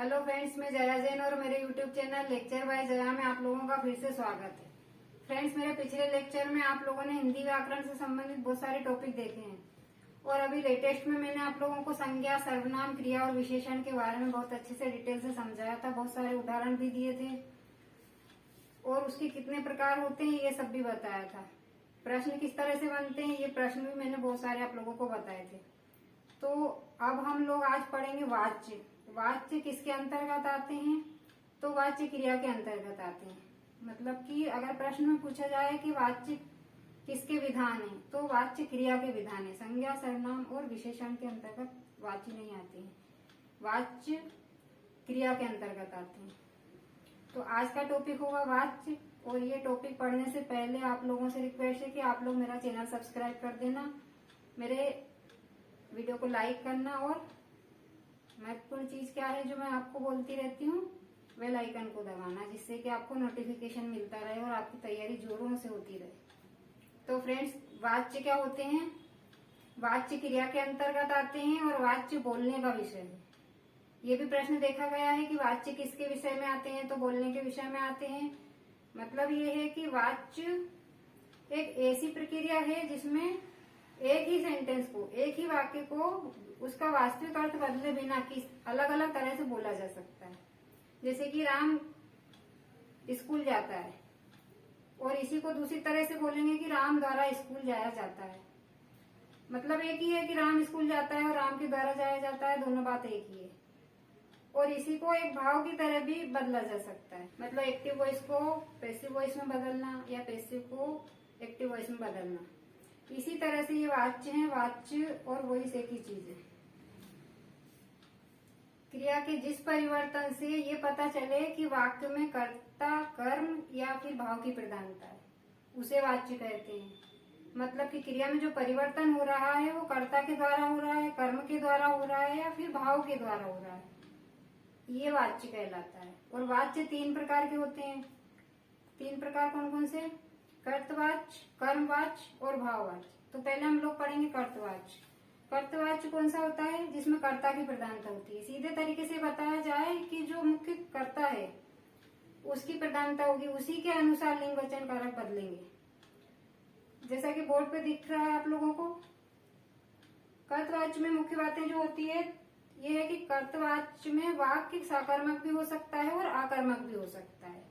Hello friends, मैं जया जैन और मेरे YouTube channel lecture by Jaya में आप लोगों का फिर से स्वागत है। फ्रेंड्स, मेरे पिछले लेक्चर में आप लोगों ने हिंदी व्याकरण से संबंधित बहुत सारे टॉपिक देखे हैं और अभी लेटेस्ट में मैंने आप लोगों को संज्ञा, सर्वनाम, क्रिया और विशेषण के बारे में बहुत अच्छे से डिटेल से समझाया था। बहुत सारे उदाहरण भी दिए थे और उसके कितने प्रकार होते हैं ये सब भी बताया था। प्रश्न किस तरह से बनते हैं ये प्रश्न भी मैंने बहुत सारे आप लोगों को बताए थे। तो अब हम लोग आज पढ़ेंगे वाच्य। वाच्य किसके अंतर्गत आते हैं? तो वाच्य क्रिया के अंतर्गत आते हैं। मतलब कि अगर प्रश्न में पूछा जाए कि वाच्य किसके विधान है तो वाच्य क्रिया के विधान है। संज्ञा, सर्वनाम और विशेषण के अंतर्गत वाच्य नहीं आते हैं, वाच्य क्रिया के अंतर्गत आते हैं। तो आज का टॉपिक होगा वाच्य। और ये टॉपिक पढ़ने से पहले आप लोगों से रिक्वेस्ट है कि आप लोग मेरा चैनल सब्सक्राइब कर देना, मेरे वीडियो को लाइक करना और महत्वपूर्ण चीज क्या है जो मैं आपको बोलती रहती हूँ, बेल आइकन को दबाना, जिससे कि आपको नोटिफिकेशन मिलता रहे और आपकी तैयारी जोरों से होती रहे। तो फ्रेंड्स, वाच्य क्या होते हैं? वाच्य क्रिया के अंतर्गत आते हैं और वाच्य बोलने का विषय है। ये भी प्रश्न देखा गया है कि वाच्य किसके विषय में आते हैं? तो बोलने के विषय में आते हैं। मतलब ये है कि वाच्य एक ऐसी प्रक्रिया है जिसमें एक ही सेंटेंस को, एक ही वाक्य को उसका वास्तविक अर्थ बदले बिना किस अलग अलग तरह से बोला जा सकता है। जैसे कि राम स्कूल जाता है और इसी को दूसरी तरह से बोलेंगे कि राम द्वारा स्कूल जाया जाता है। मतलब एक ही है कि राम स्कूल जाता है और राम के द्वारा जाया जाता है, दोनों बात एक ही है। और इसी को एक भाव की तरह भी बदला जा सकता है। मतलब एक्टिव वॉइस को पैसिव वॉइस में बदलना या पैसिव को एक्टिव वॉइस में बदलना। इसी तरह से ये वाच्य है। वाच्य और वॉइस एक ही चीज है। क्रिया के जिस परिवर्तन से ये पता चले कि वाक्य में कर्ता, कर्म या फिर भाव की प्रधानता है, उसे वाच्य कहते हैं। मतलब कि क्रिया में जो परिवर्तन हो रहा है वो कर्ता के द्वारा हो रहा है, कर्म के द्वारा हो रहा है या फिर भाव के द्वारा हो रहा है, ये वाच्य कहलाता है। और वाच्य तीन प्रकार के होते हैं। तीन प्रकार कौन कौन से? कर्तवाच्य, कर्मवाच्य और भाववाच्य। तो पहले हम लोग पढ़ेंगे कर्तवाच्य। कर्तवाच्य कौन सा होता है? जिसमें कर्ता की प्रधानता होती है। सीधे तरीके से बताया जाए कि जो मुख्य कर्ता है उसकी प्रधानता होगी, उसी के अनुसार लिंग वचन कारक बदलेंगे। जैसा कि बोर्ड पे दिख रहा है आप लोगों को। कर्तवाच्य में मुख्य बातें जो होती है ये है कि कर्तवाच्य में वाक्य सकारात्मक भी हो सकता है और आकर्मक भी हो सकता है।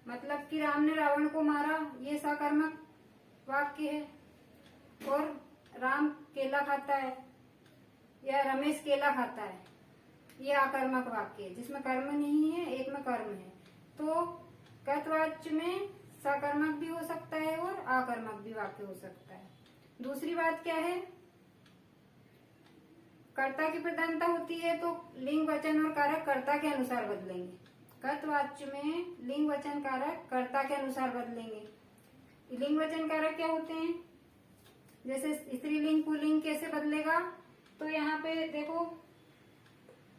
मतलब कि राम ने रावण को मारा, ये सकारात्मक वाक्य है। और राम केला खाता है या रमेश केला खाता है, ये आकर्मक वाक्य है जिसमें कर्म नहीं है, एक में कर्म है। तो कर्तवाच्य में सकारात्मक भी हो सकता है और आकर्मक भी वाक्य हो सकता है। दूसरी बात क्या है? कर्ता की प्रधानता होती है तो लिंग, वचन और कारक कर्ता के अनुसार बदलेंगे। कर्तवाच्य में लिंग, वचन, कारक कर्ता के अनुसार बदलेंगे। लिंग, वचन, कारक क्या होते हैं? जैसे स्त्रीलिंग, पुल्लिंग कैसे बदलेगा? तो यहाँ पे देखो,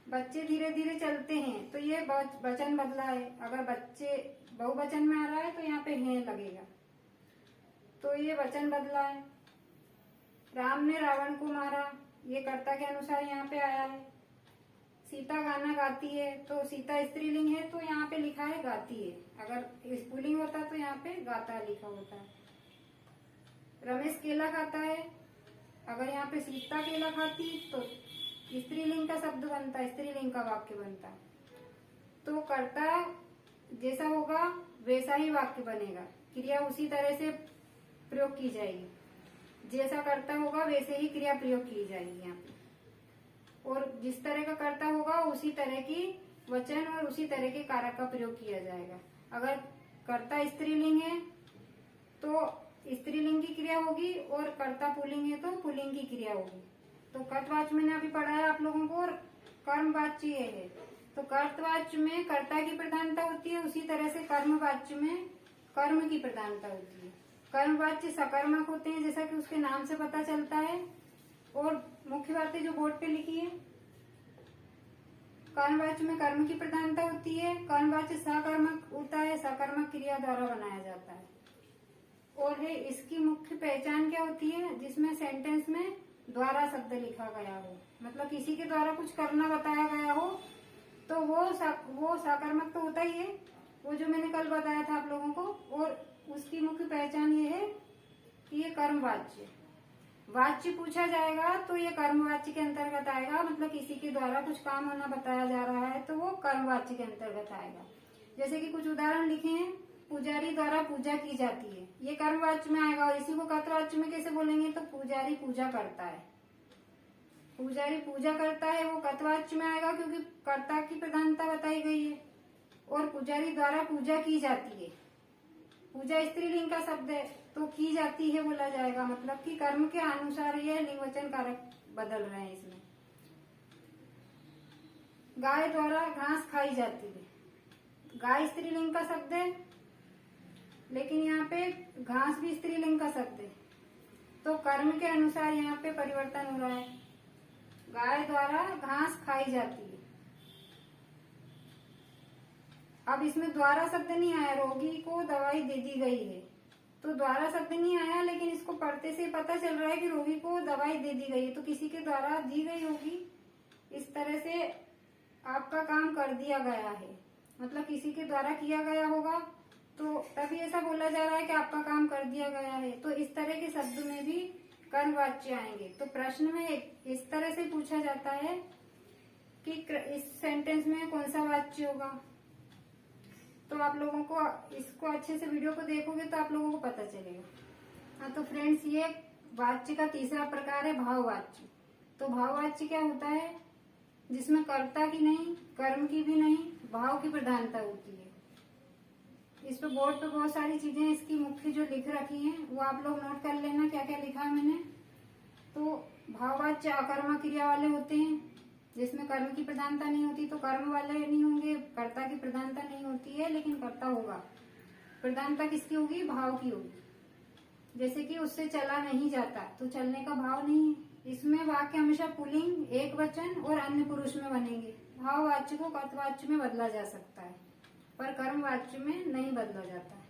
बच्चे धीरे धीरे चलते हैं तो ये वचन बदला है। अगर बच्चे बहुवचन में आ रहा है तो यहाँ पे हैं लगेगा, तो ये वचन बदला है। राम ने रावण को मारा, ये कर्ता के अनुसार यहाँ पे आया है। सीता गाना गाती है तो सीता स्त्रीलिंग है तो यहाँ पे लिखा है गाती है। अगर पुल्लिंग होता तो यहाँ पे गाता लिखा होता है। रमेश केला खाता है, अगर यहाँ पे सीता केला खाती तो स्त्रीलिंग का शब्द बनता है, स्त्रीलिंग का वाक्य बनता है। तो कर्ता जैसा होगा वैसा ही वाक्य बनेगा, क्रिया उसी तरह से प्रयोग की जाएगी। जैसा कर्ता होगा वैसे ही क्रिया प्रयोग की जाएगी यहाँ पे। और जिस तरह का कर्ता होगा उसी तरह की वचन और उसी तरह के कारक का प्रयोग किया जाएगा। अगर कर्ता स्त्रीलिंग है तो स्त्रीलिंग की क्रिया होगी और कर्ता पुल्लिंग है तो पुल्लिंग की क्रिया होगी। तो कर्तवाच्य मैंने अभी पढ़ाया आप लोगों को। और कर्मवाच्य है तो कर्तवाच्य में कर्ता की प्रधानता होती है, उसी तरह से कर्मवाच्य में कर्म की प्रधानता होती है। कर्मवाच्य सकर्मक होते हैं जैसा कि उसके नाम से पता चलता है। और मुख्य बातें जो बोर्ड पे लिखी है, कर्मवाच्य में कर्म की प्रधानता होती है, कर्मवाच्य सकर्मक होता है, सकर्मक क्रिया द्वारा बनाया जाता है। और है इसकी मुख्य पहचान क्या होती है? जिसमें सेंटेंस में द्वारा शब्द लिखा गया हो, मतलब किसी के द्वारा कुछ करना बताया गया हो तो वो वो साकारमक तो होता ही है, वो जो मैंने कल बताया था आप लोगों को। और उसकी मुख्य पहचान ये है कि ये कर्मवाच्य वाच्य पूछा जाएगा तो ये कर्मवाच्य के अंतर्गत आएगा। मतलब किसी के द्वारा कुछ काम होना बताया जा रहा है तो वो कर्मवाच्य के अंतर्गत आएगा। जैसे कि कुछ उदाहरण लिखे हैं, पुजारी द्वारा पूजा की जाती है, ये कर्मवाच्य में आएगा। और इसी को कर्तवाच्य में कैसे बोलेंगे, तो पुजारी पूजा करता है, पुजारी पूजा करता है, वो कर्तवाच्य में आएगा क्योंकि कर्ता की प्रधानता बताई गई है। और पुजारी द्वारा पूजा की जाती है, पूजा स्त्रीलिंग का शब्द है तो की जाती है बोला जाएगा। मतलब कि कर्म के अनुसार ये लिंग वचन कारक बदल रहे हैं इसमें। गाय द्वारा घास खाई जाती है, गाय स्त्रीलिंग का शब्द है, लेकिन यहाँ पे घास भी स्त्रीलिंग का शब्द है, तो कर्म के अनुसार यहाँ पे परिवर्तन हो रहा है। गाय द्वारा घास खाई जाती है। अब इसमें द्वारा शब्द नहीं आया, रोगी को दवाई दे दी गई है, तो द्वारा शब्द नहीं आया, लेकिन इसको पढ़ते से पता चल रहा है कि रोगी को दवाई दे दी गई है, तो किसी के द्वारा दी गई होगी। इस तरह से आपका काम कर दिया गया है, मतलब किसी के द्वारा किया गया होगा, तो तभी ऐसा बोला जा रहा है कि आपका काम कर दिया गया है। तो इस तरह के शब्द में भी कर्मवाच्य आएंगे। तो प्रश्न में इस तरह से पूछा जाता है कि इस सेंटेंस में कौन सा वाच्य होगा। तो आप लोगों को इसको अच्छे से वीडियो को देखोगे तो आप लोगों को पता चलेगा। हाँ, तो फ्रेंड्स ये वाच्य का तीसरा प्रकार है भाववाच्य। तो भाववाच्य क्या होता है, जिसमें कर्ता की नहीं, कर्म की भी नहीं, भाव की प्रधानता होती है। इस पे बोर्ड पे बहुत सारी चीजें इसकी मुख्य जो लिख रखी हैं वो आप लोग नोट कर लेना क्या क्या लिखा है मैंने। तो भाववाच्य अकर्मा क्रिया वाले होते हैं, जिसमें कर्म की प्रधानता नहीं होती, तो कर्म वाले नहीं होंगे, कर्ता की प्रधानता नहीं होती है, लेकिन कर्ता होगा। प्रधानता किसकी होगी, भाव की होगी। जैसे कि उससे चला नहीं जाता, तो चलने का भाव नहीं है। इसमें वाक्य हमेशा पुल्लिंग, एक वचन और अन्य पुरुष में बनेंगे। भाववाच्य को कर्तवाच्य में बदला जा सकता है, पर कर्मवाच्य में नहीं बदला जाता है।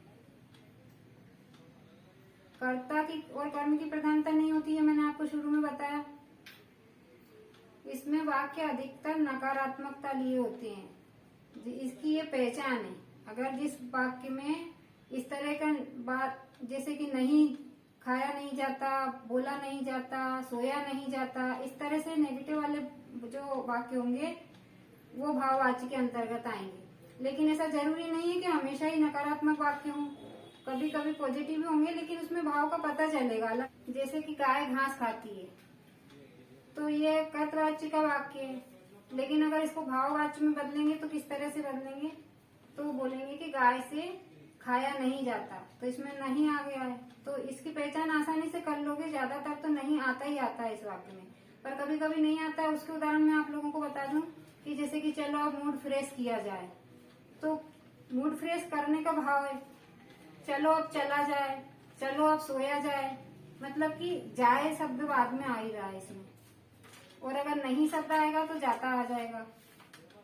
कर्ता की और कर्म की प्रधानता नहीं होती है, मैंने आपको शुरू में बताया। इसमें वाक्य अधिकतर नकारात्मकता लिए होते हैं, इसकी ये पहचान है। अगर जिस वाक्य में इस तरह का बात, जैसे कि नहीं खाया नहीं जाता, बोला नहीं जाता, सोया नहीं जाता, इस तरह से नेगेटिव वाले जो वाक्य होंगे वो भाववाच्य के अंतर्गत आएंगे। लेकिन ऐसा जरूरी नहीं है कि हमेशा ही नकारात्मक वाक्य हों, कभी कभी पॉजिटिव भी होंगे, लेकिन उसमें भाव का पता चलेगा अलग। जैसे कि गाय घास खाती है, तो ये कर्तवाच्य का वाक्य है, लेकिन अगर इसको भाववाच्य में बदलेंगे तो किस तरह से बदलेंगे, तो बोलेंगे कि गाय से खाया नहीं जाता, तो इसमें नहीं आ गया है, तो इसकी पहचान आसानी से कर लोगे। ज्यादातर तो नहीं आता ही आता है इस वाक्य में, पर कभी कभी नहीं आता है। उसके उदाहरण मैं आप लोगों को बता दूं कि जैसे कि चलो अब मूड फ्रेश किया जाए, तो मूड फ्रेश करने का भाव है, चलो अब चला जाए, चलो अब सोया जाए, मतलब कि जाए शब्द बाद में आ ही रहा है इसमें। और अगर नहीं शब्द आएगा तो जाता आ जाएगा,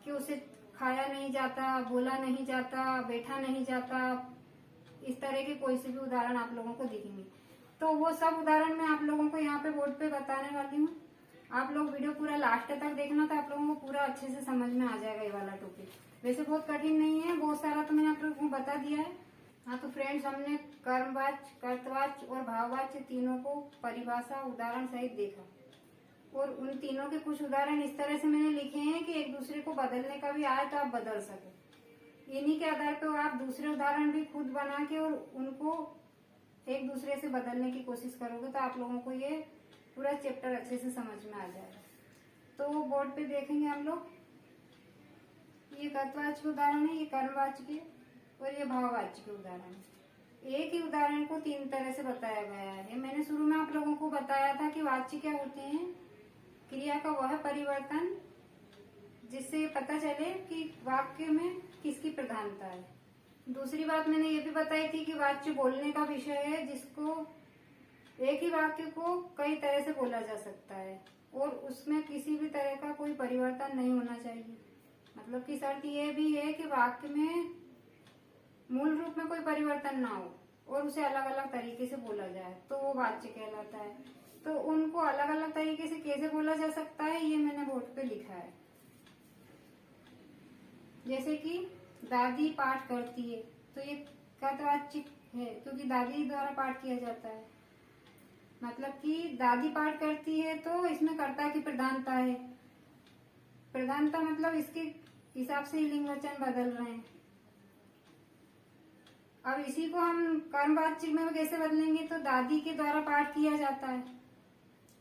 कि उसे खाया नहीं जाता, बोला नहीं जाता, बैठा नहीं जाता, इस तरह के कोई से भी उदाहरण आप लोगों को दिखेंगे। तो वो सब उदाहरण मैं आप लोगों को यहाँ पे बोर्ड पे बताने वाली हूँ। आप लोग वीडियो पूरा लास्ट तक देखना, तो आप लोगों को पूरा अच्छे से समझ में आ जाएगा ये वाला टॉपिक। वैसे बहुत कठिन नहीं है, बहुत सारा तो मैंने आप लोगों को बता दिया है। हाँ, तो फ्रेंड्स हमने कर्मवाच्य, कर्तवाच्य और भाववाच्य तीनों को परिभाषा उदाहरण सहित देखा, और उन तीनों के कुछ उदाहरण इस तरह से मैंने लिखे हैं कि एक दूसरे को बदलने का भी आए तो आप बदल सके। इन्हीं के आधार पर आप दूसरे उदाहरण भी खुद बना के और उनको एक दूसरे से बदलने की कोशिश करोगे, तो आप लोगों को ये पूरा चैप्टर अच्छे से समझ में आ जाएगा। तो वो बोर्ड पे देखेंगे हम लोग। ये कर्तवाच्य के उदाहरण है, ये कर्मवाच्य के, और ये भाववाच्य के उदाहरण है। एक ही उदाहरण को तीन तरह से बताया गया है। मैंने शुरू में आप लोगों को बताया था कि वाच्य क्या होते हैं, क्रिया का वह परिवर्तन जिससे पता चले कि वाक्य में किसकी प्रधानता है। दूसरी बात मैंने ये भी बताई थी कि वाच्य बोलने का विषय है, जिसको एक ही वाक्य को कई तरह से बोला जा सकता है, और उसमें किसी भी तरह का कोई परिवर्तन नहीं होना चाहिए। मतलब की शर्त ये भी है कि वाक्य में मूल रूप में कोई परिवर्तन ना हो और उसे अलग अलग तरीके से बोला जाए, तो वो वाच्य कहलाता है। तो उनको अलग अलग तरीके से कैसे बोला जा सकता है, ये मैंने बोर्ड पे लिखा है। जैसे कि दादी पाठ करती है, तो ये कर्तवाची है क्योंकि दादी द्वारा पाठ किया जाता है। मतलब कि दादी पाठ करती है तो इसमें कर्ता की प्रधानता है। प्रधानता मतलब इसके हिसाब से लिंग वचन बदल रहे हैं। अब इसी को हम कर्मवाची में कैसे बदलेंगे, तो दादी के द्वारा पाठ किया जाता है,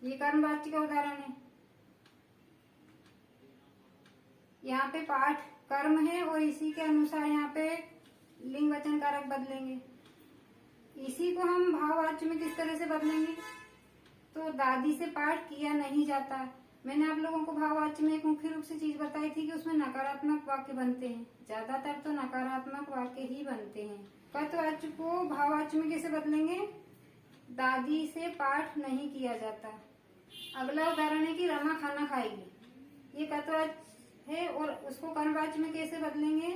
ये कर्मवाची का उदाहरण है। यहाँ पे पाठ कर्म है और इसी के अनुसार यहाँ पे लिंग वचन कारक बदलेंगे। इसी को हम भाववाच्य में किस तरह से बदलेंगे, तो दादी से पाठ किया नहीं जाता। मैंने आप लोगों को भाववाच्य में एक मुख्य रूप से चीज बताई थी कि उसमें नकारात्मक वाक्य बनते हैं, ज्यादातर तो नकारात्मक वाक्य ही बनते हैं। कर्तवाच्य को भाववाच्य में कैसे बदलेंगे, दादी से पाठ नहीं किया जाता। अगला उदाहरण है कि रमा खाना खाएगी, ये कर्तवाच्य है और उसको कर्मवाच्य में कैसे बदलेंगे,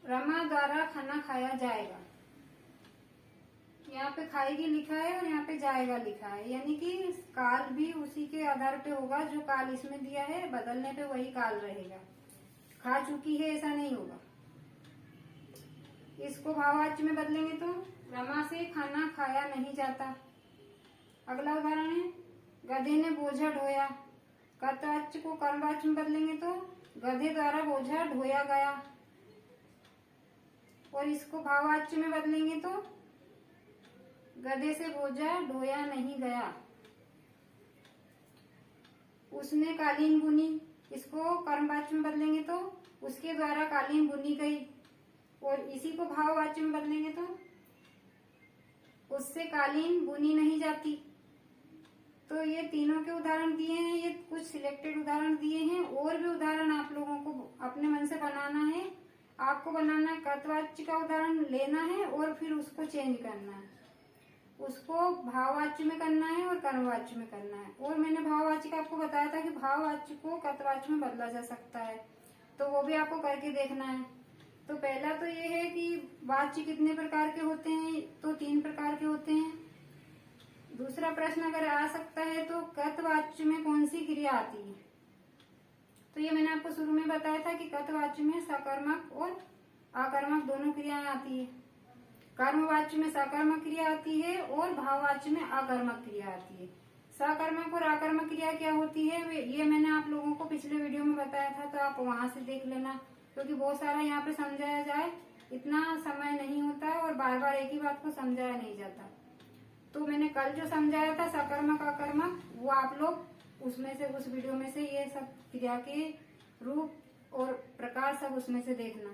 रमा द्वारा खाना खाया जाएगा। यहाँ पे खाएगी लिखा है और यहाँ पे जाएगा लिखा है, यानी कि काल भी उसी के आधार पे होगा, जो काल इसमें दिया है बदलने पे वही काल रहेगा। खा चुकी है ऐसा नहीं होगा। इसको भाववाच्य में बदलेंगे तो रमा से खाना खाया नहीं जाता। अगला उदाहरण है गधे ने बोझा ढोया, कर्तवाच्य को कर्मवाच्य में बदलेंगे तो गधे द्वारा बोझा ढोया गया। और इसको भाववाच्य में बदलेंगे तो गधे से बोझा ढोया नहीं गया। उसने कालीन बुनी, इसको कर्मवाच्य में बदलेंगे तो उसके द्वारा कालीन बुनी गई। और इसी को भाववाच्य में बदलेंगे तो उससे कालीन बुनी नहीं जाती। तो ये तीनों के उदाहरण दिए हैं, ये कुछ सिलेक्टेड उदाहरण दिए हैं। और भी उदाहरण आप लोगों को अपने मन से बनाना है। आपको बनाना कर्तवाच्य का उदाहरण लेना है और फिर उसको चेंज करना है, उसको भाववाच्य में करना है और कर्मवाच्य में करना है। और मैंने भाववाच्य का आपको बताया था कि भाववाच्य को कर्तवाच्य में बदला जा सकता है, तो वो भी आपको करके देखना है। तो पहला तो ये है कि वाच्य कितने प्रकार के होते हैं, तो 3 प्रकार के होते हैं। दूसरा प्रश्न अगर आ सकता है तो कर्तवाच्य में कौन सी क्रिया आती है, तो ये मैंने आपको शुरू में बताया था कि कर्तवाच्य में सकर्मक और आकर्मक दोनों क्रियाएं आती है। कर्मवाच्य में सकर्मक क्रिया आती है और भाववाच्य में आकर्मक क्रिया आती है। सकर्मक और आकर्मक क्रिया क्या होती है, ये मैंने आप लोगों को पिछले वीडियो में बताया था, तो आप वहां से देख लेना, क्योंकि बहुत सारा यहाँ पे समझाया जाए इतना समय नहीं होता है और बार बार एक ही बात को समझाया नहीं जाता। तो मैंने कल जो समझाया था सकर्मक आकर्मक, वो आप लोग उसमें से, उस वीडियो में से ये सब क्रिया के रूप और प्रकार सब उसमें से देखना,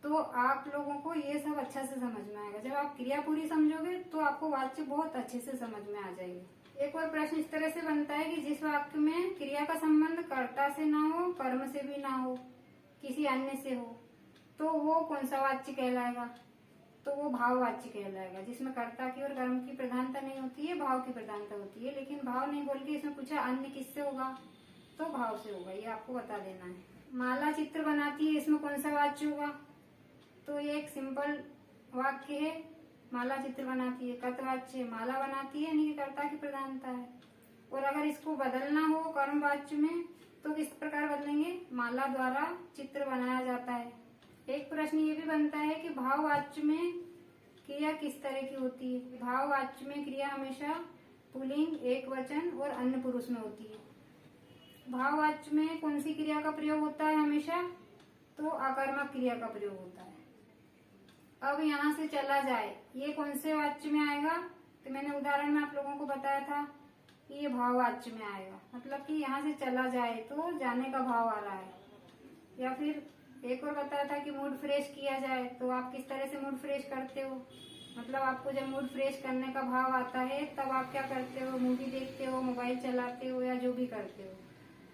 तो आप लोगों को ये सब अच्छा से समझ में आएगा। जब आप क्रिया पूरी समझोगे तो आपको वाक्य बहुत अच्छे से समझ में आ जाएंगे। एक और प्रश्न इस तरह से बनता है कि जिस वाक्य में क्रिया का संबंध कर्ता से ना हो, कर्म से भी ना हो, किसी अन्य से हो, तो वो कौन सा वाच्य कहलाएगा, तो वो भाववाच्य कहलाएगा। जिसमें कर्ता की और कर्म की प्रधानता नहीं होती है, भाव की प्रधानता होती है। लेकिन भाव नहीं बोल के इसमें पूछा अन्य किससे होगा, तो भाव से होगा, ये आपको बता देना है। माला चित्र बनाती है, इसमें कौन सा वाच्य होगा, तो ये एक सिंपल वाक्य है, माला चित्र बनाती है, कर्तवाच्य माला बनाती है, यानी कि कर्ता की प्रधानता है। और अगर इसको बदलना हो कर्मवाच्य में तो किस प्रकार बदलेंगे, माला द्वारा चित्र बनाया जाता है। एक प्रश्न ये भी बनता है कि भाववाच्य में क्रिया किस तरह की होती है। भाववाच्य में क्रिया हमेशा पुल्लिंग, एक वचन और अन्य पुरुष में होती है। भाववाच्य में कौन सी क्रिया का प्रयोग होता है हमेशा, तो आकर्मक क्रिया का प्रयोग होता है। अब यहाँ से चला जाए, ये कौन से वाच्य में आएगा, तो मैंने उदाहरण में आप लोगों को बताया था कि ये भाववाच्य में आएगा। मतलब कि यहाँ से चला जाए तो जाने का भाव आ रहा है। या फिर एक और बताया था कि मूड फ्रेश किया जाए, तो आप किस तरह से मूड फ्रेश करते हो, मतलब आपको जब मूड फ्रेश करने का भाव आता है तब आप क्या करते हो, मूवी देखते हो, मोबाइल चलाते हो या जो भी करते हो,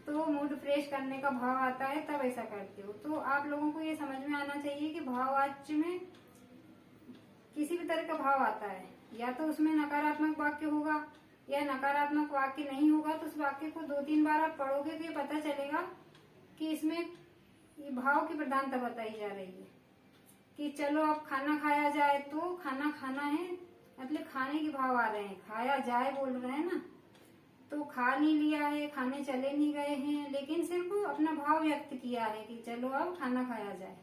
तो मूड फ्रेश करने का भाव आता है तब ऐसा करते हो। तो आप लोगों को ये समझ में आना चाहिए कि भाववाच्य में किसी भी तरह का भाव आता है, या तो उसमें नकारात्मक वाक्य होगा या नकारात्मक वाक्य नहीं होगा, तो उस वाक्य को 2-3 बार आप पढ़ोगे तो ये पता चलेगा कि इसमें ये भाव की प्रधानता बताई जा रही है। कि चलो अब खाना खाया जाए, तो खाना खाना है मतलब खाने के भाव आ रहे हैं, खाया जाए बोल रहे हैं ना, तो खा नहीं लिया है, खाने चले नहीं गए हैं, लेकिन सिर्फ अपना भाव व्यक्त किया है कि चलो अब खाना खाया जाए।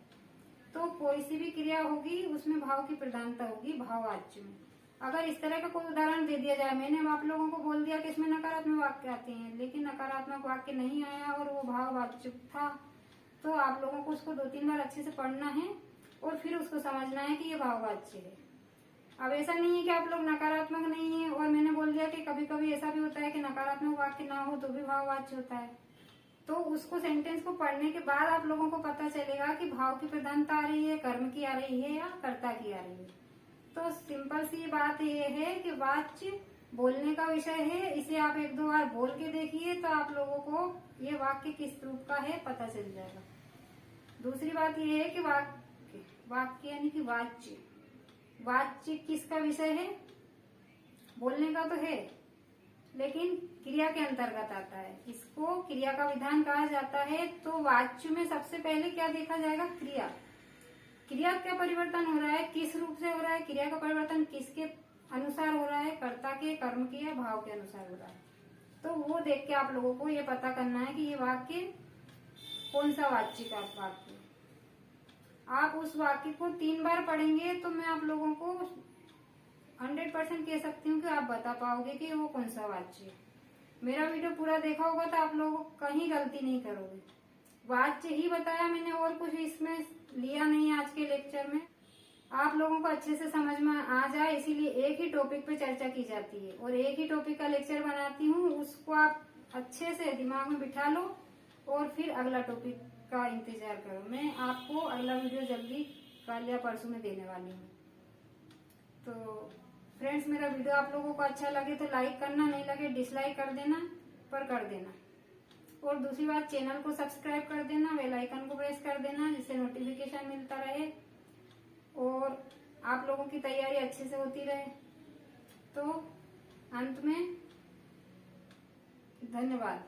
तो कोई सी भी क्रिया होगी उसमें भाव की प्रधानता होगी, भाववाच्य में। अगर इस तरह का कोई उदाहरण दे दिया जाए, मैंने आप लोगों को बोल दिया कि इसमें नकारात्मक वाक्य आते हैं, लेकिन नकारात्मक वाक्य नहीं आया और वो भाववाच्य था, तो आप लोगों को उसको 2-3 बार अच्छे से पढ़ना है और फिर उसको समझना है कि ये भाववाच्य है। अब ऐसा नहीं है कि आप लोग नकारात्मक नहीं है और मैंने बोल दिया कि कभी कभी ऐसा भी होता है कि नकारात्मक वाक्य ना हो तो भी भाववाच्य होता है। तो उसको सेंटेंस को पढ़ने के बाद आप लोगों को पता चलेगा कि भाव की प्रधानता आ रही है, कर्म की आ रही है या कर्ता की आ रही है। तो सिंपल सी बात ये है कि वाच्य बोलने का विषय है, इसे आप 1-2 बार बोल के देखिए तो आप लोगों को ये वाक्य किस रूप का है पता चल जाएगा। दूसरी बात ये है कि वाक्य यानी कि वाच्य, वाच्य किसका विषय है? बोलने का तो है, लेकिन क्रिया के अंतर्गत आता है, इसको क्रिया का विधान कहा जाता है। तो वाच्य में सबसे पहले क्या देखा जाएगा? क्रिया। क्रिया क्या परिवर्तन हो रहा है, किस रूप से हो रहा है, क्रिया का परिवर्तन किसके अनुसार हो रहा है, कर्ता के, कर्म के या भाव के अनुसार हो रहा है। तो वो देख के आप लोगों को ये पता करना है कि ये वाक्य कौन सा वाच्य का वाक्य है। आप उस वाक्य को 3 बार पढ़ेंगे तो मैं आप लोगों को 100% कह सकती हूँ कि आप बता पाओगे कि वो कौन सा वाच्य है। मेरा वीडियो पूरा देखा होगा तो आप लोगों को कहीं गलती नहीं करोगे। वाच्य ही बताया मैंने और कुछ इसमें लिया नहीं आज के लेक्चर में। आप लोगों को अच्छे से समझ में आ जाए इसीलिए एक ही टॉपिक पे चर्चा की जाती है और एक ही टॉपिक का लेक्चर बनाती हूँ, उसको आप अच्छे से दिमाग में बिठा लो और फिर अगला टॉपिक का इंतजार करो। मैं आपको अगला वीडियो जल्दी कल या परसों में देने वाली हूँ। तो फ्रेंड्स, मेरा वीडियो आप लोगों को अच्छा लगे तो लाइक करना, नहीं लगे डिसलाइक कर देना, पर कर देना। और दूसरी बात, चैनल को सब्सक्राइब कर देना, बेल आइकन को प्रेस कर देना जिससे नोटिफिकेशन मिलता रहे और आप लोगों की तैयारी अच्छे से होती रहे। तो अंत में धन्यवाद।